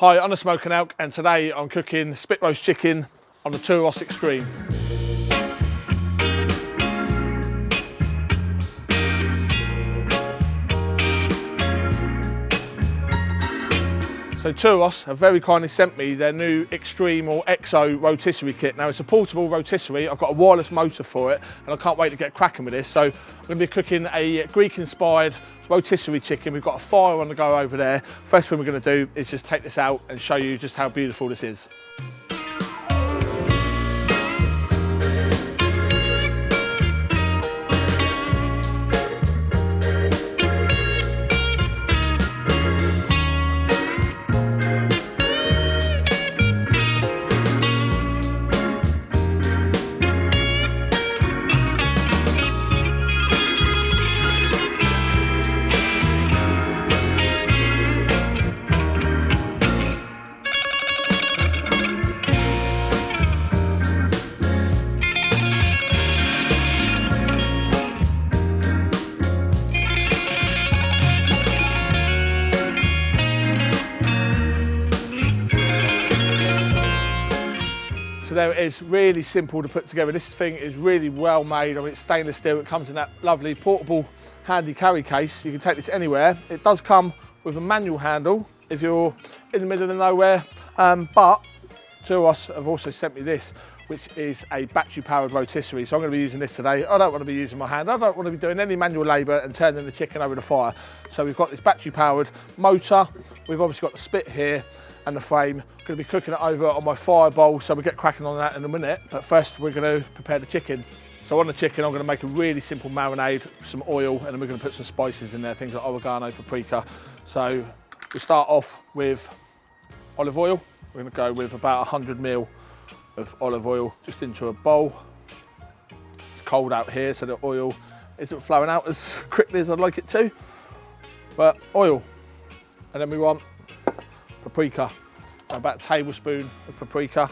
Hi, I'm the Smoking Elk, and today I'm cooking spit roast chicken on the Thuros Xtreme. So Thuros have very kindly sent me their new Xtreme or XO rotisserie kit. Now it's a portable rotisserie, I've got a wireless motor for it, and I can't wait to get cracking with this. So I'm going to be cooking a Greek-inspired rotisserie chicken. We've got a fire on the go over there. First thing we're going to do is just take this out and show you just how beautiful this is. So there it is, really simple to put together. This thing is really well made. I mean, it's stainless steel. It comes in that lovely portable handy carry case. You can take this anywhere. It does come with a manual handle if you're in the middle of nowhere. But Thuros have also sent me this, which is a battery powered rotisserie. So I'm going to be using this today. I don't want to be using my hand. I don't want to be doing any manual labour and turning the chicken over the fire. So we've got this battery powered motor. We've obviously got the spit here and the frame. I'm going to be cooking it over on my fire bowl, so we'll get cracking on that in a minute. But first we're going to prepare the chicken. So on the chicken I'm going to make a really simple marinade, some oil, and then we're going to put some spices in there, things like oregano, paprika. So we start off with olive oil. We're going to go with about 100 ml of olive oil just into a bowl. It's cold out here, so the oil isn't flowing out as quickly as I'd like it to. But oil, and then we want paprika, about a tablespoon of paprika,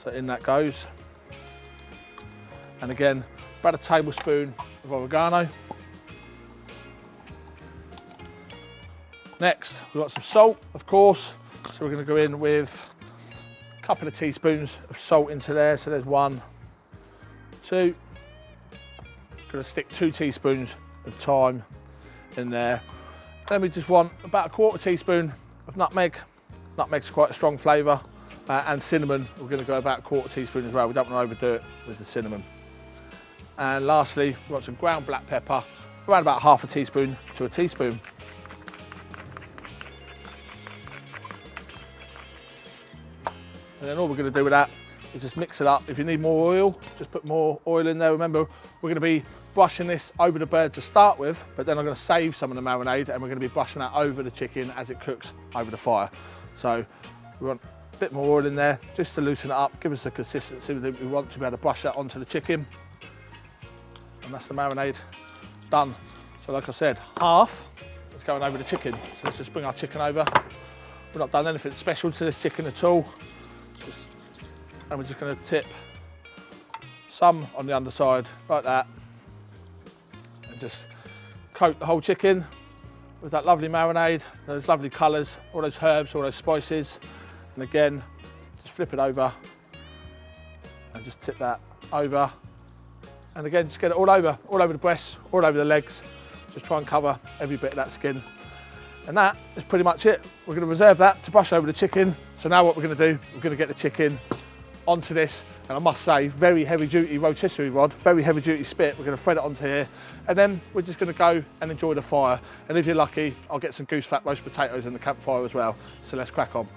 so in that goes. And again, about a tablespoon of oregano. Next, we've got some salt, of course, so we're going to go in with a couple of teaspoons of salt into there, so there's 1, 2. Going to stick 2 teaspoons of thyme in there. Then we just want about a 1/4 teaspoon of nutmeg. Nutmeg's quite a strong flavour, and cinnamon, we're going to go about a 1/4 teaspoon as well. We don't want to overdo it with the cinnamon. And lastly, we've got some ground black pepper, around about 1/2 teaspoon to a teaspoon. And then all we're going to do with that is just mix it up. If you need more oil, just put more oil in there. Remember, we're going to be brushing this over the bird to start with, but then I'm going to save some of the marinade and we're going to be brushing that over the chicken as it cooks over the fire. So we want a bit more oil in there just to loosen it up, give us the consistency that we want to be able to brush that onto the chicken. And that's the marinade done. So like I said, half is going over the chicken. So let's just bring our chicken over. We've not done anything special to this chicken at all. And we're just going to tip some on the underside like that, and just coat the whole chicken with that lovely marinade, those lovely colours, all those herbs, all those spices. And again, just flip it over and just tip that over. And again, just get it all over the breasts, all over the legs. Just try and cover every bit of that skin. And that is pretty much it. We're going to reserve that to brush over the chicken. So now what we're going to do, we're going to get the chicken onto this, and I must say, very heavy duty rotisserie rod, very heavy duty spit. We're going to thread it onto here, and then we're just going to go and enjoy the fire. And if you're lucky, I'll get some goose fat roast potatoes in the campfire as well. So let's crack on.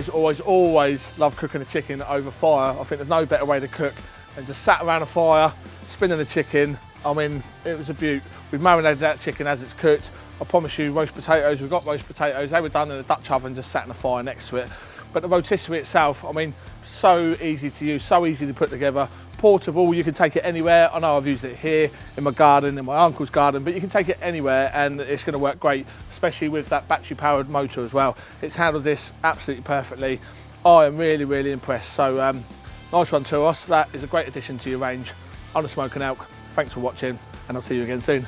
always love cooking a chicken over fire. I think there's no better way to cook than just sat around a fire, spinning the chicken. I mean, it was a beaut. We've marinated that chicken as it's cooked. I promise you, roast potatoes, we've got roast potatoes. They were done in a Dutch oven, just sat in the fire next to it. But the rotisserie itself, I mean, so easy to use, so easy to put together. Portable, you can take it anywhere. I know I've used it here in my garden, in my uncle's garden, but you can take it anywhere and it's going to work great, especially with that battery powered motor as well. It's handled this absolutely perfectly. I am really impressed. So nice one, Thuros. That is a great addition to your range. I'm the Smoking Elk. Thanks for watching, and I'll see you again soon.